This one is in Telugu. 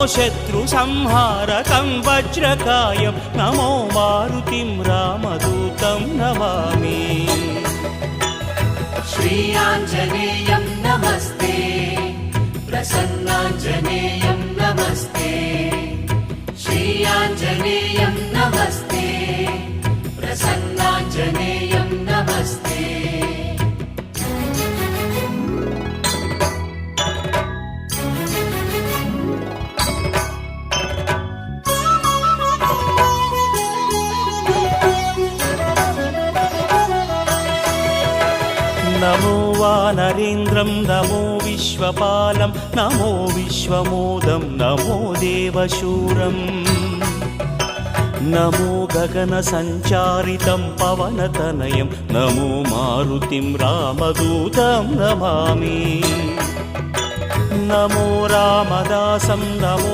శత్రు సంహారకం వజ్రకాయం నమో మారుతిం రామదూతం నమామి. శ్రీయాంజనేయం నమస్తే ప్రసన్నాంజనేయం నమస్తే. శ్రీయాంజనేయం నమస్తే ప్రసన్నాంజనేయం నమస్తే. నమో వానరేంద్రం నమో విశ్వపాలం నమో విశ్వమోదం నమో దేవశూరం. నమో గగన సంచారితం పవనతనయం నమో మారుతిం రామదూతం నమామి. నమో రామదాసం నమో